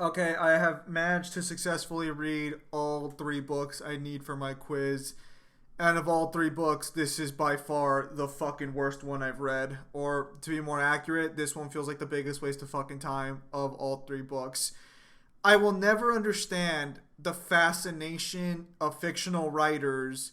Okay, I have managed to successfully read all three books I need for my quiz. And of all three books, this is by far the fucking worst one I've read. Or to be more accurate, this one feels like the biggest waste of fucking time of all three books. I will never understand the fascination of fictional writers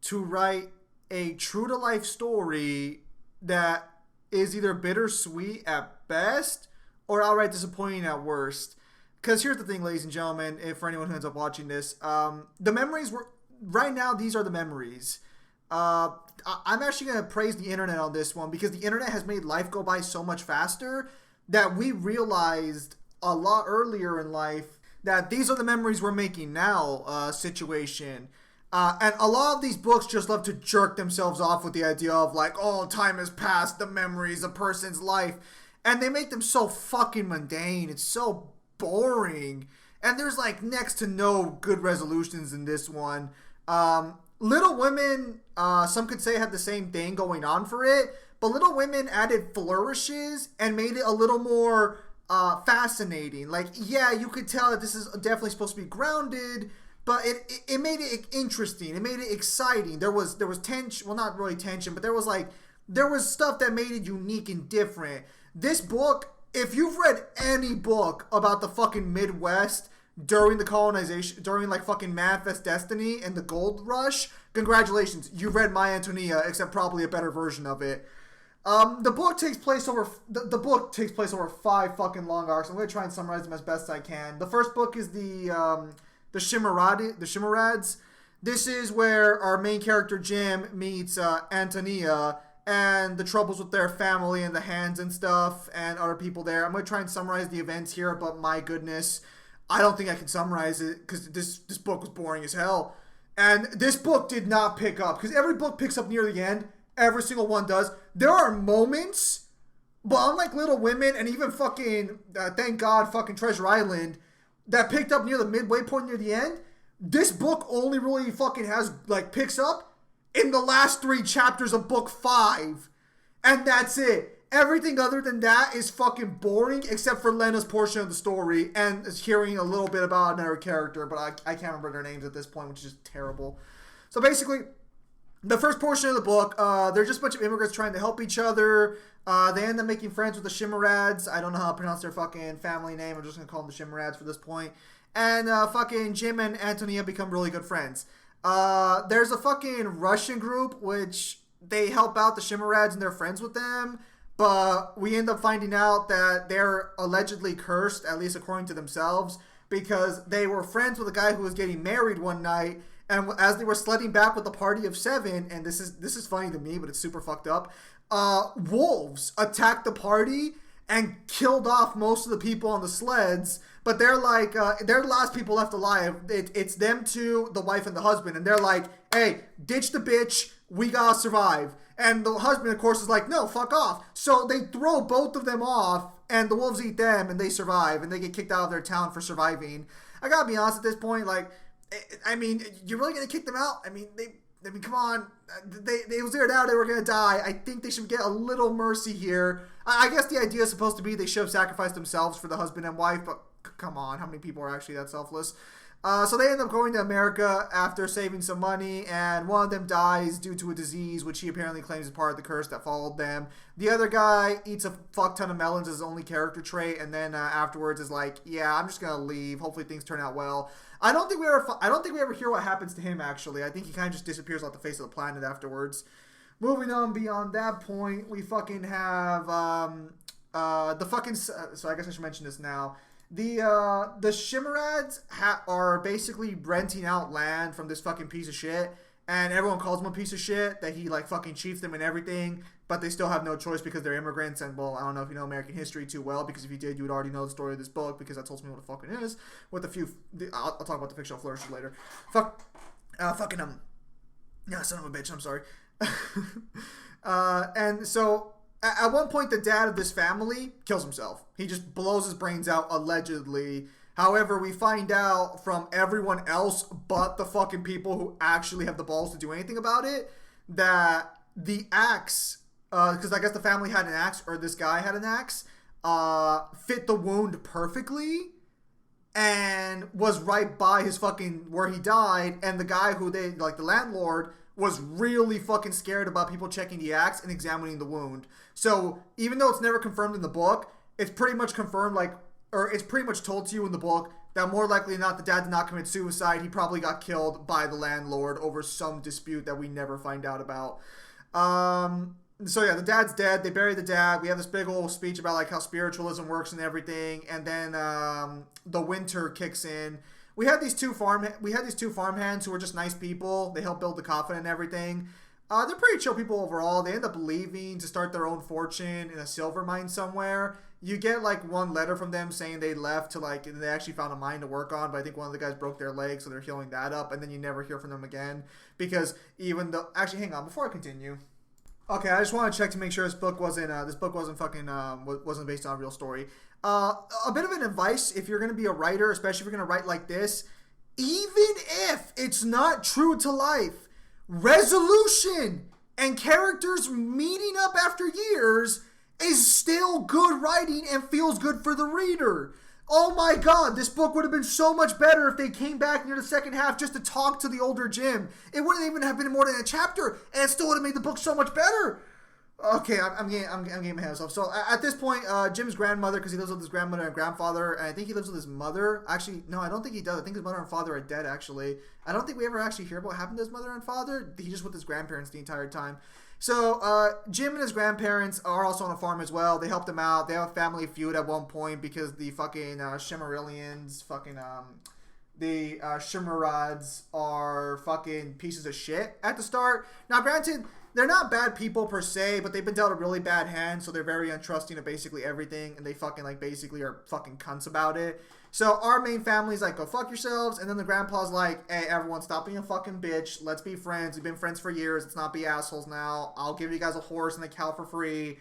to write a true to life story that is either bittersweet at best or outright disappointing at worst. Because here's the thing, ladies and gentlemen, if for anyone who ends up watching this, the memories were right now. These are the memories. I'm actually gonna praise the internet on this one because the internet has made life go by so much faster that we realized a lot earlier in life that these are the memories we're making now. Situation. And a lot of these books just love to jerk themselves off with the idea of like, oh, time has passed, the memories, a person's life. And they make them so fucking mundane. It's so boring. And there's like next to no good resolutions in this one. Little Women, some could say had the same thing going on for it. But Little Women added flourishes and made it a little more fascinating. Like, yeah, you could tell that this is definitely supposed to be grounded, but it made it interesting. It made it exciting. There was tension. Well, not really tension, but there was stuff that made it unique and different. This book, if you've read any book about the fucking Midwest during the colonization, during like fucking Manifest Destiny and the Gold Rush, congratulations, you've read My Antonia, except probably a better version of it. The book takes place over five fucking long arcs. I'm gonna try and summarize them as best I can. The first book is the Shimarads. This is where our main character Jim meets Antonia and the troubles with their family and the hands and stuff and other people there. I'm going to try and summarize the events here, but my goodness, I don't think I can summarize it because this book was boring as hell. And this book did not pick up because every book picks up near the end. Every single one does. There are moments, but unlike Little Women and even fucking, thank God, fucking Treasure Island, that picked up near the midway point near the end, this book only really fucking has, like, picks up in the last three chapters of book 5. And that's it. Everything other than that is fucking boring, except for Lena's portion of the story and hearing a little bit about another character, but I can't remember their names at this point, which is just terrible. So basically, the first portion of the book, they're just a bunch of immigrants trying to help each other. They end up making friends with the Shimarads. I don't know how to pronounce their fucking family name. I'm just going to call them the Shimarads for this point. And fucking Jim and Antonia become really good friends. There's a fucking Russian group, which they help out the Shimarads and they're friends with them. But we end up finding out that they're allegedly cursed, at least according to themselves, because they were friends with a guy who was getting married one night. And as they were sledding back with a party of 7, and this is funny to me, but it's super fucked up, wolves attacked the party and killed off most of the people on the sleds. But they're like, they're the last people left alive. It's them two, the wife and the husband. And they're like, hey, ditch the bitch. We gotta survive. And the husband, of course, is like, no, fuck off. So they throw both of them off, and the wolves eat them, and they survive. And they get kicked out of their town for surviving. I gotta be honest at this point, like, I mean, you're really gonna kick them out? I mean, come on. They was there now. They were gonna die. I think they should get a little mercy here. I guess the idea is supposed to be they should have sacrificed themselves for the husband and wife, but come on, how many people are actually that selfless? So they end up going to America after saving some money, and one of them dies due to a disease, which he apparently claims is part of the curse that followed them. The other guy eats a fuck ton of melons as his only character trait, and then afterwards is like, yeah, I'm just gonna leave. Hopefully things turn out well. I don't think we ever hear what happens to him. Actually, I think he kind of just disappears off the face of the planet afterwards. Moving on beyond that point, we fucking have the fucking. So I guess I should mention this now. The Shimarads are basically renting out land from this fucking piece of shit, and everyone calls him a piece of shit, that he like fucking cheats them and everything, but they still have no choice because they're immigrants. And well, I don't know if you know American history too well, because if you did, you would already know the story of this book, because that tells me what the fuck it is. With a few, I'll talk about the fictional flourishes later. Yeah, son of a bitch. I'm sorry. And so. At one point, the dad of this family kills himself. He just blows his brains out, allegedly. However, we find out from everyone else but the fucking people who actually have the balls to do anything about it, that the axe, because I guess the family had an axe, or this guy had an axe, fit the wound perfectly. and was right by his fucking where he died, and the guy who they like, the landlord, was really fucking scared about people checking the axe and examining the wound. So even though it's never confirmed in the book, it's pretty much confirmed, like, or it's pretty much told to you in the book that more likely than not the dad did not commit suicide. He probably got killed by the landlord over some dispute that we never find out about. So yeah, the dad's dead. They bury the dad. We have this big old speech about like how spiritualism works and everything, and then the winter kicks in. We had these two farmhands who were just nice people. They helped build the coffin and everything. They're pretty chill people overall. They end up leaving to start their own fortune in a silver mine somewhere. You get like one letter from them saying they left to like, they actually found a mine to work on, but I think one of the guys broke their leg, so they're healing that up, and then you never hear from them again. Because even though, actually, hang on, before I continue. Okay, I just want to check to make sure this book wasn't wasn't based on a real story. A bit of an advice if you're going to be a writer, especially if you're going to write like this, even if it's not true to life, resolution and characters meeting up after years is still good writing and feels good for the reader. Oh my god, this book would have been so much better if they came back near the second half just to talk to the older Jim. It wouldn't even have been more than a chapter, and it still would have made the book so much better. Okay, I'm getting my hands off. So at this point, Jim's grandmother, because he lives with his grandmother and grandfather, and I think he lives with his mother. Actually, no, I don't think he does. I think his mother and father are dead, actually. I don't think we ever actually hear about what happened to his mother and father. He's just with his grandparents the entire time. So Jim and his grandparents are also on a farm as well. They helped him out. They have a family feud at one point because the fucking Shimmerillians, the Shimmerads are fucking pieces of shit at the start. Now, granted, they're not bad people per se, but they've been dealt a really bad hand, so they're very untrusting of basically everything, and they fucking like basically are fucking cunts about it. So our main family's like, go fuck yourselves, and then the grandpa's like, hey, everyone, stop being a fucking bitch. Let's be friends. We've been friends for years. Let's not be assholes now. I'll give you guys a horse and a cow for free.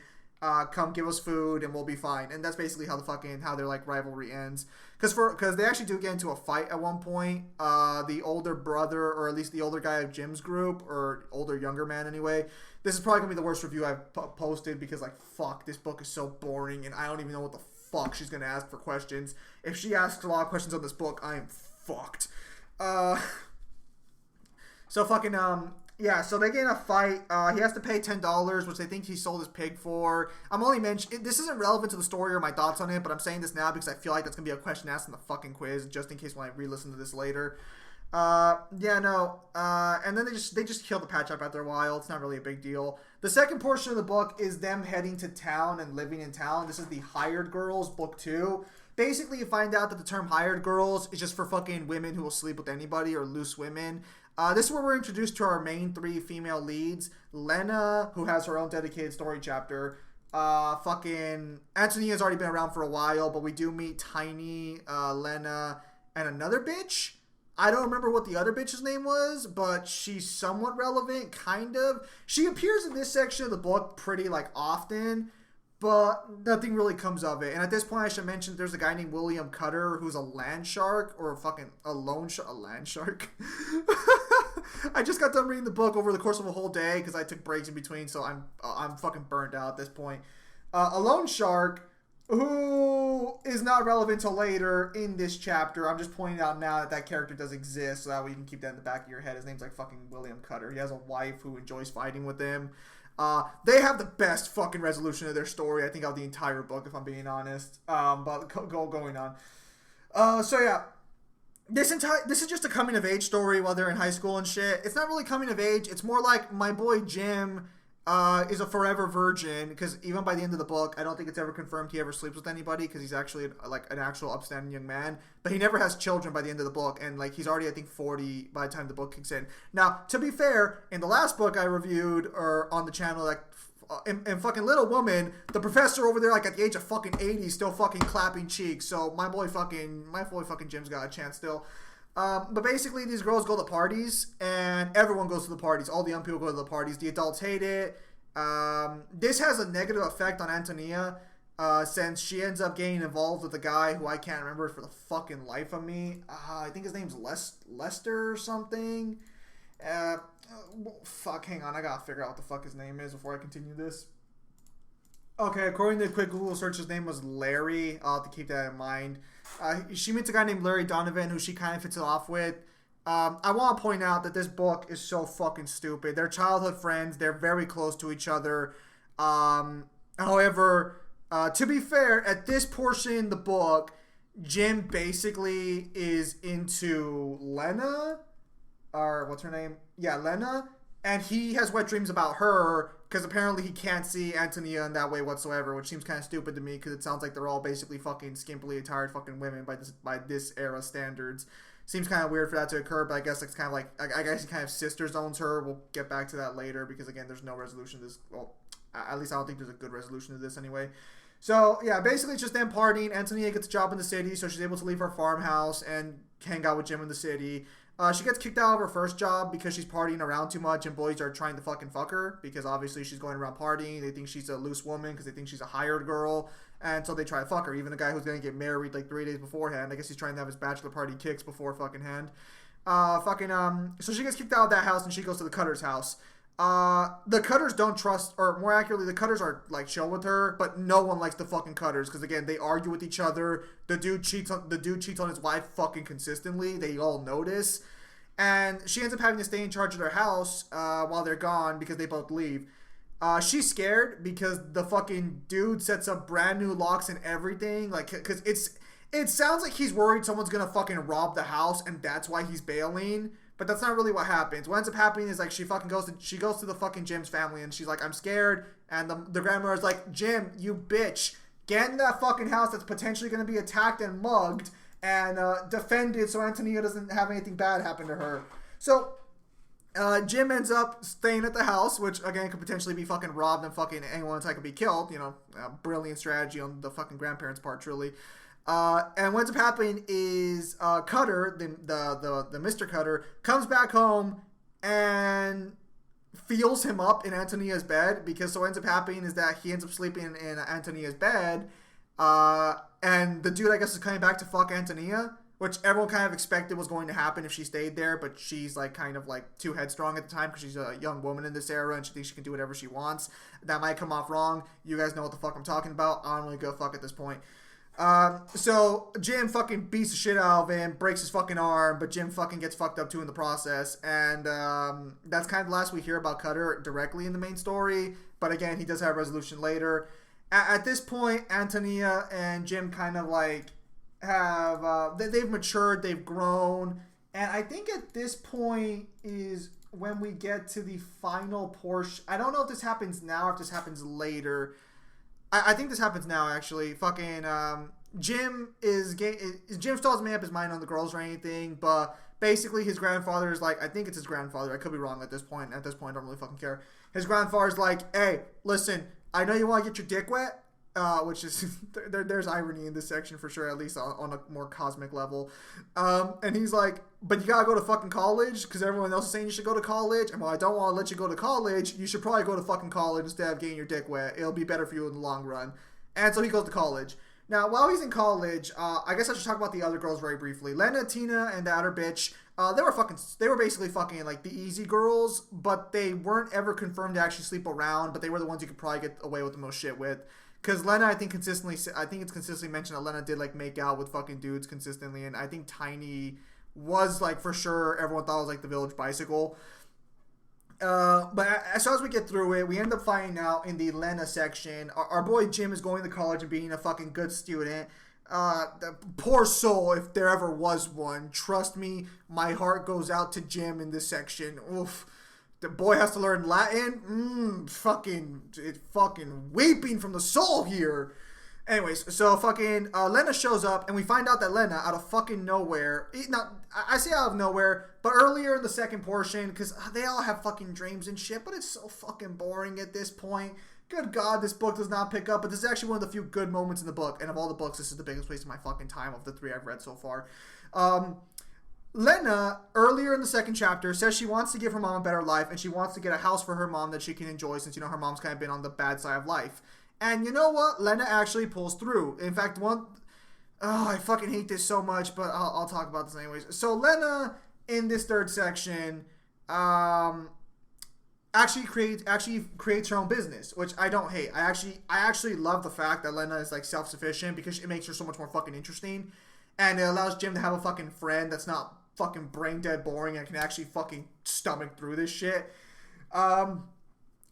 Come give us food, and we'll be fine. And that's basically how how their like rivalry ends. Because they actually do get into a fight at one point. The older brother, or at least the older guy of Jim's group, or older younger man anyway. This is probably gonna be the worst review I've posted because like fuck, this book is so boring, and I don't even know what the fuck she's gonna ask for questions. If she asks a lot of questions on this book, I am fucked. So fucking yeah, so they get in a fight. He has to pay $10, which they think he sold his pig for. I'm only mentioning, this isn't relevant to the story or my thoughts on it, but I'm saying this now because I feel like that's going to be a question asked in the fucking quiz, just in case when I re-listen to this later. Yeah, no. And then they just kill the patch up after a while. It's not really a big deal. The second portion of the book is them heading to town and living in town. This is the Hired Girls, book 2. Basically, you find out that the term hired girls is just for fucking women who will sleep with anybody or loose women. This is where we're introduced to our main 3 female leads. Lena, who has her own dedicated story chapter. Fucking Antonia's already been around for a while, but we do meet Tiny, Lena, and another bitch. I don't remember what the other bitch's name was, but she's somewhat relevant, kind of. She appears in this section of the book pretty, like, often, but nothing really comes of it. And at this point, I should mention there's a guy named William Cutter who's a land shark, or a land shark. I just got done reading the book over the course of a whole day because I took breaks in between, so I'm fucking burned out at this point. A loan shark who is not relevant till later in this chapter. I'm just pointing out now that character does exist, so that way you can keep that in the back of your head. His name's like fucking William Cutter. He has a wife who enjoys fighting with him. They have the best fucking resolution of their story, I think, of the entire book, if I'm being honest. But going on. So yeah, this is just a coming of age story while they're in high school and shit. It's not really coming of age. It's more like my boy Jim is a forever virgin, because even by the end of the book, I don't think it's ever confirmed he ever sleeps with anybody, because he's actually like an actual upstanding young man, but he never has children by the end of the book, and like he's already, I think, 40 by the time the book kicks in. Now, to be fair, in the last book I reviewed, or on the channel, like in fucking Little Woman, the professor over there, like at the age of fucking 80, still fucking clapping cheeks. So my boy fucking Jim's got a chance still. But basically, these girls go to parties, and everyone goes to the parties. All the young people go to the parties. The adults hate it. This has a negative effect on Antonia, since she ends up getting involved with a guy who I can't remember for the fucking life of me. I think his name's Lester or something. Fuck, hang on. I gotta figure out what the fuck his name is before I continue this. Okay, according to a quick Google search, his name was Larry. I'll have to keep that in mind. She meets a guy named Larry Donovan, who she kind of fits it off with. I want to point out that this book is so fucking stupid. They're childhood friends. They're very close to each other. However, to be fair, at this portion in the book, Jim basically is into Lena, or what's her name? Yeah, Lena. And he has wet dreams about her because apparently he can't see Antonia in that way whatsoever, which seems kind of stupid to me because it sounds like they're all basically fucking skimpily attired fucking women by this era standards. Seems kind of weird for that to occur, but I guess it's kind of like, I guess he kind of sister zones her. We'll get back to that later because, again, there's no resolution to this. Well, at least I don't think there's a good resolution to this anyway. So, yeah, basically it's just them partying. Antonia gets a job in the city, so she's able to leave her farmhouse and hang out with Jim in the city. She gets kicked out of her first job because she's partying around too much and boys are trying to fucking fuck her because obviously she's going around partying. They think she's a loose woman because they think she's a hired girl, and so they try to fuck her. Even the guy who's going to get married like 3 days beforehand, I guess he's trying to have his bachelor party kicks before fucking hand. So she gets kicked out of that house and she goes to the Cutter's house. The Cutters don't trust, or more accurately, the Cutters are like chill with her, but no one likes the fucking Cutters because again, they argue with each other. The dude cheats on his wife fucking consistently. They all notice, and she ends up having to stay in charge of their house while they're gone because they both leave. She's scared because the fucking dude sets up brand new locks and everything, like because it sounds like he's worried someone's gonna fucking rob the house and that's why he's bailing. But that's not really what happens. What ends up happening is like she goes to the fucking Jim's family and she's like, I'm scared. And the grandmother is like, Jim, you bitch, get in that fucking house that's potentially going to be attacked and mugged and defended so Antonia doesn't have anything bad happen to her. So Jim ends up staying at the house, which again could potentially be fucking robbed and fucking anyone inside could be killed. You know, brilliant strategy on the fucking grandparents' part, truly. And what ends up happening is Cutter, the Mr. Cutter, comes back home and feels him up in Antonia's bed because so what ends up happening is that he ends up sleeping in Antonia's bed, and the dude I guess is coming back to fuck Antonia, which everyone kind of expected was going to happen if she stayed there, but she's like kind of like too headstrong at the time because she's a young woman in this era and she thinks she can do whatever she wants. That might come off wrong. You guys know what the fuck I'm talking about. I don't really give a fuck at this point. So Jim fucking beats the shit out of him, breaks his fucking arm, but Jim fucking gets fucked up too in the process, and that's kind of the last we hear about Cutter directly in the main story, but again, he does have a resolution later. At this point, Antonia and Jim kind of like have, they've matured, they've grown, and I think at this point is when we get to the final portion. I don't know if this happens now or if this happens later. I think this happens now, actually. Fucking, Jim still hasn't made up his mind on the girls or anything, but basically his grandfather is like, I think it's his grandfather. I could be wrong at this point. At this point, I don't really fucking care. His grandfather's like, hey, listen, I know you want to get your dick wet, which is, there's irony in this section for sure, at least on a more cosmic level. And he's like, but you gotta go to fucking college because everyone else is saying you should go to college. And while I don't want to let you go to college, you should probably go to fucking college instead of getting your dick wet. It'll be better for you in the long run. And so he goes to college. Now, while he's in college, I guess I should talk about the other girls very briefly. Lena, Tina, and that other bitch, they were basically fucking like the easy girls, but they weren't ever confirmed to actually sleep around, but they were the ones you could probably get away with the most shit with. Because Lena, I think it's consistently mentioned that Lena did like make out with fucking dudes consistently, and I think Tiny was like for sure everyone thought it was like the Village Bicycle. But as we get through it, we end up finding out in the Lena section, our boy Jim is going to college and being a fucking good student. The poor soul, if there ever was one. Trust me, my heart goes out to Jim in this section. Oof. The boy has to learn Latin. Fucking weeping from the soul here. Anyways, so fucking Lena shows up, and we find out that Lena, out of fucking nowhere, I say out of nowhere, but earlier in the second portion, because they all have fucking dreams and shit, but it's so fucking boring at this point. Good God, this book does not pick up, but this is actually one of the few good moments in the book, and of all the books, this is the biggest waste of my fucking time of the 3 I've read so far. Lena, earlier in the second chapter, says she wants to give her mom a better life, and she wants to get a house for her mom that she can enjoy, since, her mom's kind of been on the bad side of life. And you know what? Lena actually pulls through. In fact, I fucking hate this so much, but I'll talk about this anyways. So Lena, in this third section, actually creates her own business, which I don't hate. I actually love the fact that Lena is like self-sufficient because it makes her so much more fucking interesting, and it allows Jim to have a fucking friend that's not fucking brain dead boring and can actually fucking stomach through this shit.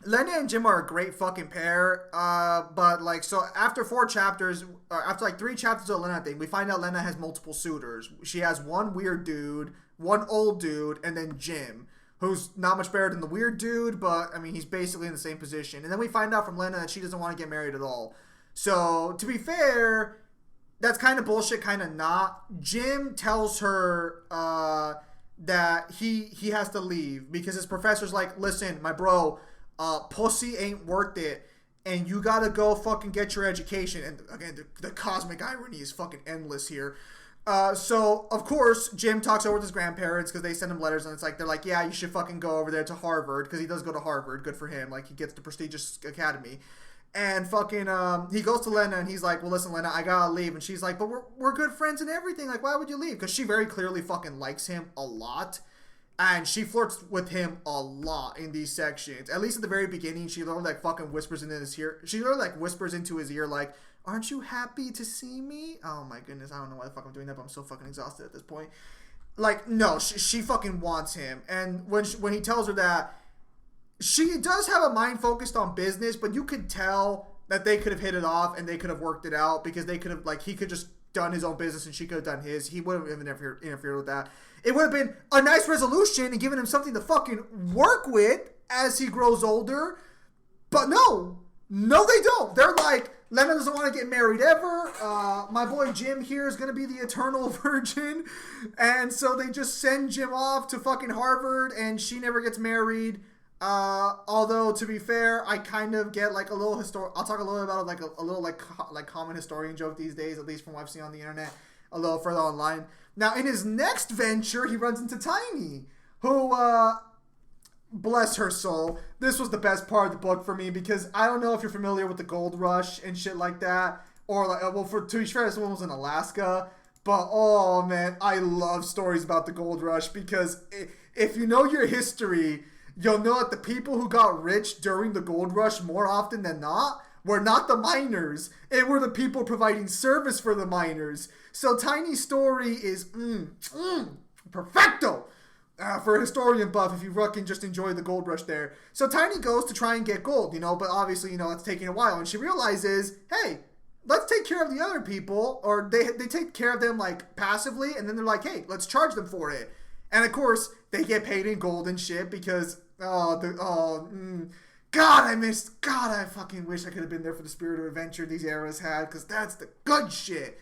Lena and Jim are a great fucking pair, but like, so after 4 chapters, after like 3 chapters of Lena thing, we find out Lena has multiple suitors. She has one weird dude, one old dude, and then Jim, who's not much better than the weird dude, but I mean, he's basically in the same position. And then we find out from Lena that she doesn't want to get married at all. So, to be fair, that's kind of bullshit, kind of not. Jim tells her that he has to leave because his professor's like, listen, my bro, pussy ain't worth it, and you gotta go fucking get your education. And again, the cosmic irony is fucking endless here. So, of course, Jim talks over with his grandparents because they send him letters, and it's like, they're like, yeah, you should fucking go over there to Harvard, because he does go to Harvard. Good for him. Like, he gets the prestigious academy. And fucking, he goes to Lena, and he's like, well, listen, Lena, I gotta leave. And she's like, but we're good friends and everything. Like, why would you leave? Because she very clearly fucking likes him a lot. And she flirts with him a lot in these sections. At least at the very beginning, she literally, like, fucking whispers into his ear. She literally, like, whispers into his ear, like, aren't you happy to see me? Oh, my goodness. I don't know why the fuck I'm doing that, but I'm so fucking exhausted at this point. Like, no, she fucking wants him. And when he tells her that, she does have a mind focused on business, but you could tell that they could have hit it off and they could have worked it out, because they could have, like, he could just done his own business and she could have done his. He wouldn't have interfered with that. It would have been a nice resolution and given him something to fucking work with as he grows older. But no, they don't. They're like, Lena doesn't want to get married ever. My boy Jim here is going to be the eternal virgin. And so they just send Jim off to fucking Harvard, and she never gets married. Although, to be fair, I kind of get like a little I'll talk a little about like a little like common historian joke these days, at least from what I've seen on the internet, a little further online. Now, in his next venture, he runs into Tiny, who, bless her soul, this was the best part of the book for me, because I don't know if you're familiar with the gold rush and shit like that, or like, well, to be fair, this one was in Alaska, but oh man, I love stories about the gold rush, because if you know your history, you'll know that the people who got rich during the gold rush more often than not were not the miners. It were the people providing service for the miners. So Tiny's story is perfecto for a historian buff if you fucking just enjoy the gold rush there. So Tiny goes to try and get gold, but obviously, that's taking a while. And she realizes, hey, let's take care of the other people, or they take care of them like passively, and then they're like, hey, let's charge them for it. And of course, they get paid in gold and shit because, God, I fucking wish I could have been there for the spirit of adventure these eras had, because that's the good shit.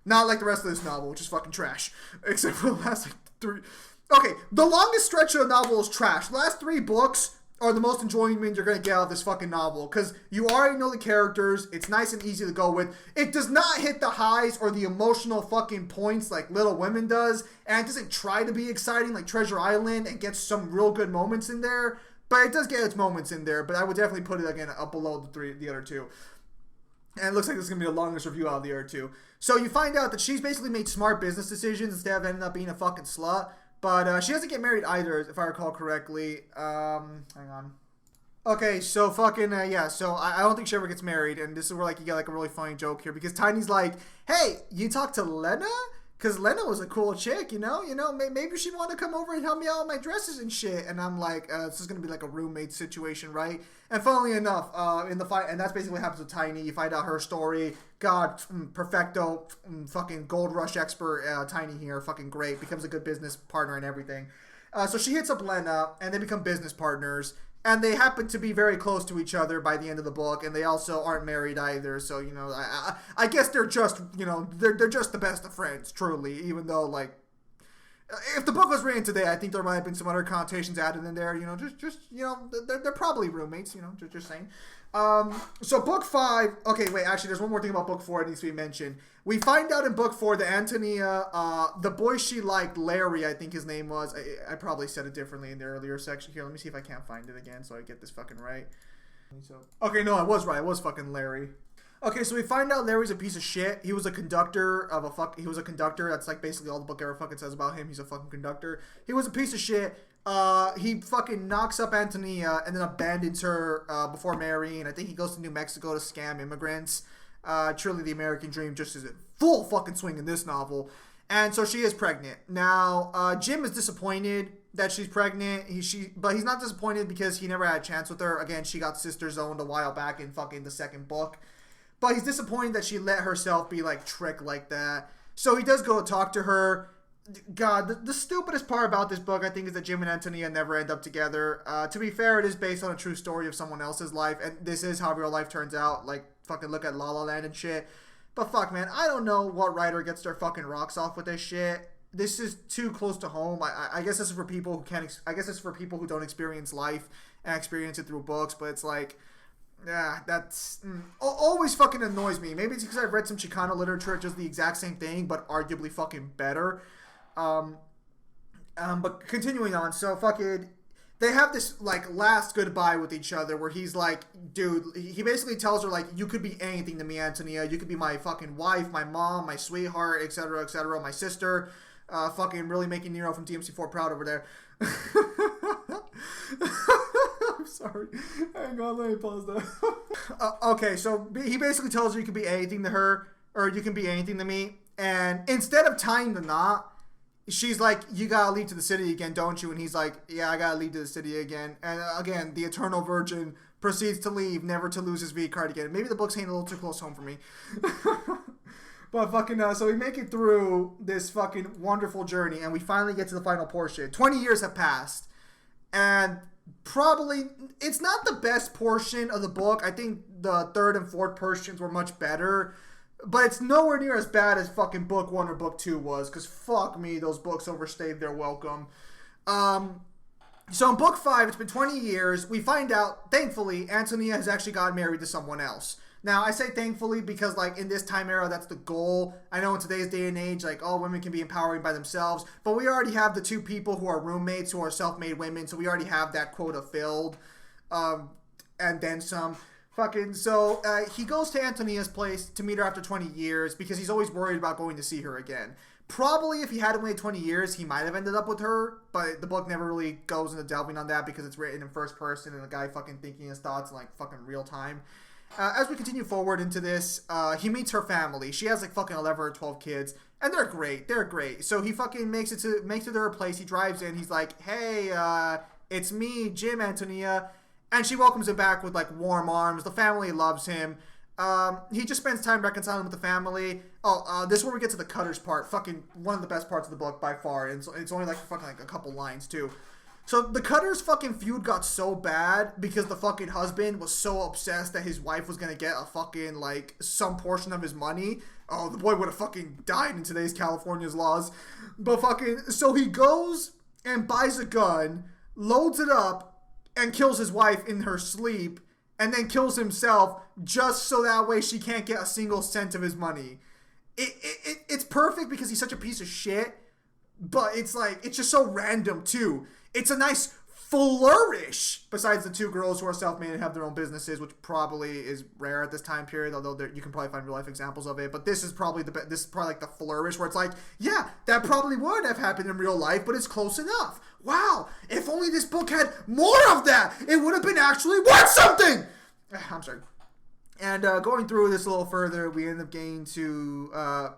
Not like the rest of this novel, which is fucking trash. Except for the last, like, 3... Okay, the longest stretch of the novel is trash. The last 3 books are the most enjoyment you're going to get out of this fucking novel, because you already know the characters, it's nice and easy to go with. It does not hit the highs or the emotional fucking points like Little Women does, and it doesn't try to be exciting like Treasure Island and gets some real good moments in there, but it does get its moments in there. But I would definitely put it again up below the other 2. And it looks like this is going to be the longest review out of the other 2. So you find out that she's basically made smart business decisions instead of ending up being a fucking slut. But she doesn't get married either, if I recall correctly. Hang on. Okay, so fucking, so I don't think she ever gets married. And this is where, like, you get, like, a really funny joke here. Because Tiny's like, hey, you talked to Lena? Because Lena was a cool chick, maybe she'd want to come over and help me out with my dresses and shit. And I'm like, this is going to be like a roommate situation, right? And funnily enough, in the fight, and that's basically what happens with Tiny. You find out her story. God, perfecto, fucking gold rush expert, Tiny here, fucking great. Becomes a good business partner and everything. So she hits up Lena, and they become business partners. And they happen to be very close to each other by the end of the book, and they also aren't married either. So, I guess they're just, they're just the best of friends, truly. Even though, like, if the book was written today, I think there might have been some other connotations added in there. They're probably roommates. Just saying. So book 5. Okay, wait. Actually, there's one more thing about book 4 that needs to be mentioned. We find out in book 4 that Antonia, the boy she liked, Larry, I think his name was. I probably said it differently in the earlier section. Here, let me see if I can't find it again so I get this fucking right. Okay, no, I was right. It was fucking Larry. Okay, so we find out Larry's a piece of shit. He was a conductor of he was a conductor. That's like basically all the book ever fucking says about him. He's a fucking conductor. He was a piece of shit. He fucking knocks up Antonia and then abandons her before marrying. I think he goes to New Mexico to scam immigrants. Truly the American dream just is in full fucking swing in this novel. And so she is pregnant. Now, Jim is disappointed that she's pregnant. But he's not disappointed because he never had a chance with her. Again, she got sister zoned a while back in fucking the second book. But he's disappointed that she let herself be like tricked like that. So he does go talk to her. God, the stupidest part about this book, I think, is that Jim and Antonia never end up together. To be fair, it is based on a true story of someone else's life, and this is how real life turns out. Like, fucking look at La La Land and shit. But fuck, man, I don't know what writer gets their fucking rocks off with this shit. This is too close to home. I guess this is for people who can't. I guess it's for people who don't experience life and experience it through books. But it's like, yeah, that's always fucking annoys me. Maybe it's because I've read some Chicano literature, just the exact same thing, but arguably fucking better. But continuing on, so fucking, they have this like last goodbye with each other where he's like, dude, he basically tells her like, you could be anything to me, Antonia. You could be my fucking wife, my mom, my sweetheart, etc., etc., my sister. Fucking really making Nero from DMC4 proud over there. I'm sorry. Hang on, let me pause that. Okay, so he basically tells her you can be anything to her, or you can be anything to me. And instead of tying the knot, she's like, you gotta leave to the city again, don't you? And he's like, yeah, I gotta leave to the city again. And again, the eternal virgin proceeds to leave, never to lose his V card again. Maybe the book's hitting a little too close home for me. But fucking, so we make it through this fucking wonderful journey, and we finally get to the final portion. 20 years have passed, and probably, it's not the best portion of the book. I think the third and fourth portions were much better, but it's nowhere near as bad as fucking book 1 or book 2 was, because fuck me, those books overstayed their welcome. So in book 5, it's been 20 years, we find out, thankfully, Antonia has actually gotten married to someone else. Now, I say thankfully because, like, in this time era, that's the goal. I know in today's day and age, like, all women can be empowering by themselves, but we already have the 2 people who are roommates who are self-made women, so we already have that quota filled, and then some. Fucking, so, he goes to Antonia's place to meet her after 20 years because he's always worried about going to see her again. Probably if he hadn't waited 20 years, he might have ended up with her, but the book never really goes into delving on that because it's written in first person and the guy fucking thinking his thoughts in, like, fucking real time. As we continue forward into this, he meets her family. She has like fucking 11 or 12 kids, and they're great. They're great. So he fucking makes it to her place. He drives in. He's like, "Hey, it's me, Jim, Antonia," and she welcomes him back with like warm arms. The family loves him. He just spends time reconciling with the family. This is where we get to the Cutters part. Fucking one of the best parts of the book by far. And it's only like fucking like a couple lines too. So the Cutters fucking feud got so bad because the fucking husband was so obsessed that his wife was gonna get a fucking like some portion of his money. Oh, the boy would have fucking died in today's California's laws. But fucking, so he goes and buys a gun, loads it up, and kills his wife in her sleep, and then kills himself just so that way she can't get a single cent of his money. It's perfect because he's such a piece of shit, but it's like, it's just so random too. It's a nice flourish, besides the 2 girls who are self-made and have their own businesses, which probably is rare at this time period, although you can probably find real-life examples of it. But this is probably like the flourish where it's like, yeah, that probably would have happened in real life, but it's close enough. Wow, if only this book had more of that, it would have been actually worth something! I'm sorry. And going through this a little further, we end up getting to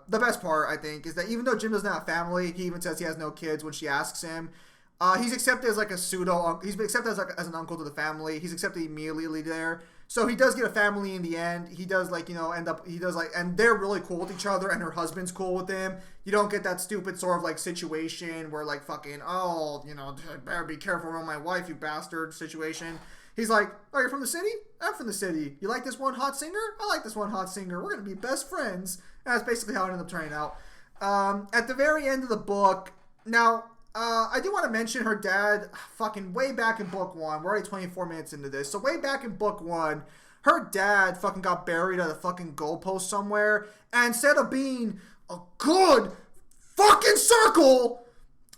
the best part, I think, is that even though Jim doesn't have a family, he even says he has no kids when she asks him. He's accepted as like a he's accepted as an uncle to the family. He's accepted immediately there. So he does get a family in the end. He does like, and they're really cool with each other, and her husband's cool with him. You don't get that stupid sort of like situation where like fucking, better be careful around my wife, you bastard situation. He's like, oh, you're from the city? I'm from the city. You like this one hot singer? I like this one hot singer. We're going to be best friends. And that's basically how it ended up turning out. At the very end of the book, now, I do want to mention her dad, fucking way back in book 1. We're already 24 minutes into this. So way back in book 1, her dad fucking got buried at a fucking goalpost somewhere. And instead of being a good fucking circle,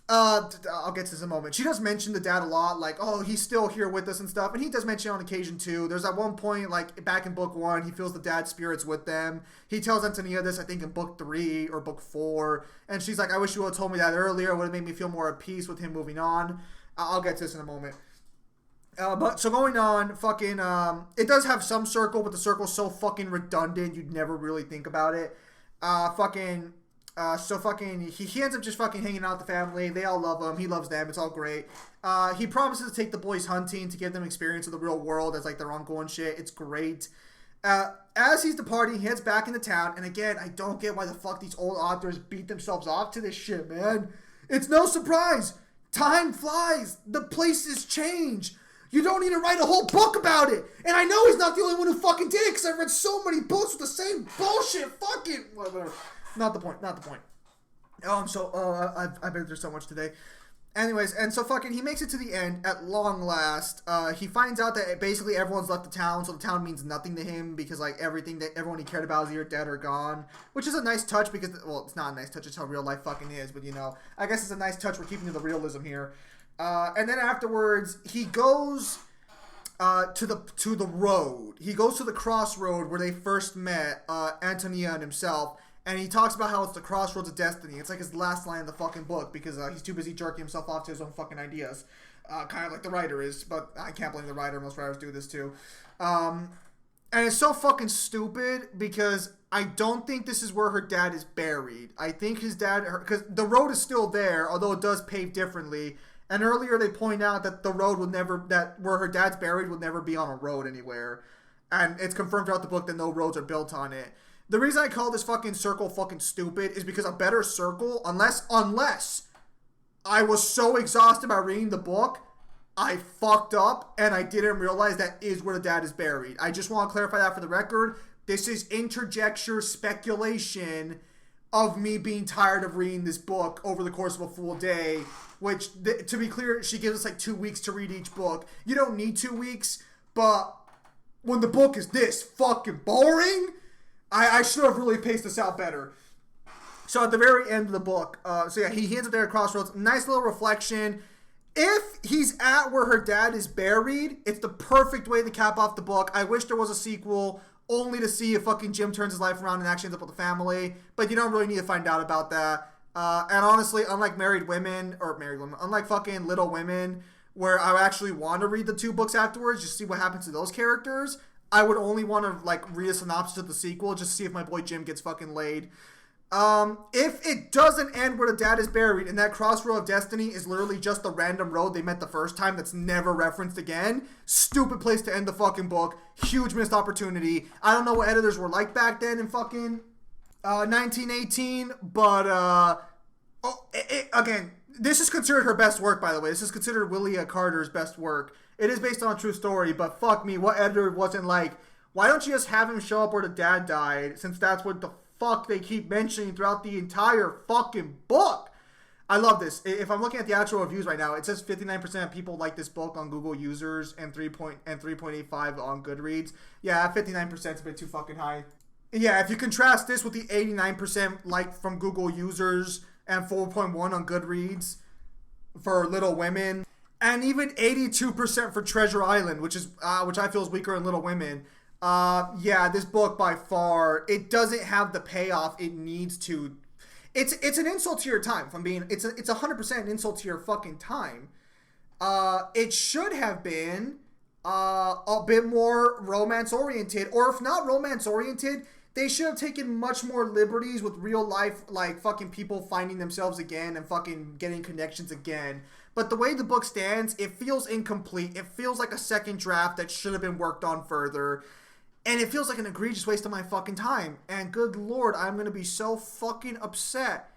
I'll get to this in a moment. She does mention the dad a lot, like, oh, he's still here with us and stuff. And he does mention on occasion too. There's at one point, like, back in book 1, he feels the dad's spirits with them. He tells Antonia this, I think, in book 3 or book 4. And she's like, I wish you would have told me that earlier. It would have made me feel more at peace with him moving on. I'll get to this in a moment. But so going on, fucking, it does have some circle, but the circle's so fucking redundant, you'd never really think about it. He ends up just fucking hanging out with the family. They all love him. He loves them. It's all great. He promises to take the boys hunting to give them experience of the real world as like their uncle and shit. It's great. As he's departing, he heads back into town. And again, I don't get why the fuck these old authors beat themselves off to this shit, man. It's no surprise. Time flies. The places change. You don't need to write a whole book about it. And I know he's not the only one who fucking did it because I've read so many books with the same bullshit. Fucking whatever. Not the point. I've been through so much today. Anyways, and so fucking he makes it to the end at long last. He finds out that basically everyone's left the town, so the town means nothing to him because like everyone he cared about is either dead or gone. Which is a nice touch because, well, it's not a nice touch, it's how real life fucking is, but you know, I guess it's a nice touch. We're keeping to the realism here. And then afterwards, he goes to the road. He goes to the crossroad where they first met, Antonia and himself, and he talks about how it's the crossroads of destiny. It's like his last line in the fucking book because he's too busy jerking himself off to his own fucking ideas, kind of like the writer is. But I can't blame the writer. Most writers do this too. And it's so fucking stupid because I don't think this is where her dad is buried. I think his dad, because the road is still there, although it does pave differently. And earlier they point out that the road will never, that where her dad's buried will never be on a road anywhere. And it's confirmed throughout the book that no roads are built on it. The reason I call this fucking circle fucking stupid is because a better circle, unless I was so exhausted by reading the book, I fucked up and I didn't realize that is where the dad is buried. I just want to clarify that for the record. This is interjecture speculation of me being tired of reading this book over the course of a full day, which, to be clear, she gives us like 2 weeks to read each book. You don't need 2 weeks, but when the book is this fucking boring, I should have really paced this out better. So at the very end of the book, he ends up there at Crossroads. Nice little reflection. If he's at where her dad is buried, it's the perfect way to cap off the book. I wish there was a sequel, only to see if fucking Jim turns his life around and actually ends up with the family. But you don't really need to find out about that. And honestly, unlike unlike fucking Little Women, where I actually want to read the 2 books afterwards, just see what happens to those characters, I would only want to like read a synopsis of the sequel just to see if my boy Jim gets fucking laid. If it doesn't end where the dad is buried and that crossroad of destiny is literally just the random road they met the first time that's never referenced again, stupid place to end the fucking book. Huge missed opportunity. I don't know what editors were like back then in fucking 1918, but again, this is considered her best work, by the way. This is considered Willia Carter's best work. It is based on a true story, but fuck me, what editor wasn't like, why don't you just have him show up where the dad died, since that's what the fuck they keep mentioning throughout the entire fucking book? I love this. If I'm looking at the actual reviews right now, it says 59% of people like this book on Google users and 3.85 on Goodreads. Yeah, 59% is a bit too fucking high. Yeah, if you contrast this with the 89% like from Google users and 4.1 on Goodreads for Little Women, and even 82% for Treasure Island, which I feel is weaker in Little Women. Yeah, this book by far, it doesn't have the payoff it needs to. It's an insult to your time. If I'm being, it's 100% an insult to your fucking time. It should have been a bit more romance oriented, or if not romance oriented, they should have taken much more liberties with real life, like fucking people finding themselves again and fucking getting connections again. But the way the book stands, it feels incomplete. It feels like a second draft that should have been worked on further. And it feels like an egregious waste of my fucking time. And good lord, I'm going to be so fucking upset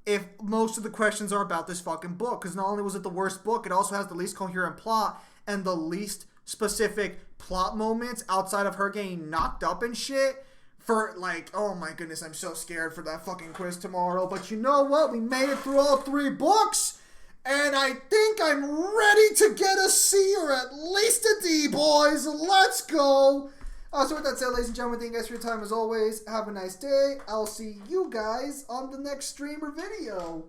if most of the questions are about this fucking book. Because not only was it the worst book, it also has the least coherent plot and the least specific plot moments outside of her getting knocked up and shit. For like, oh my goodness, I'm so scared for that fucking quiz tomorrow. But you know what? We made it through all 3 books. And I think I'm ready to get a C or at least a D, boys. Let's go. So with that said, ladies and gentlemen, thank you guys for your time as always. Have a nice day. I'll see you guys on the next stream or video.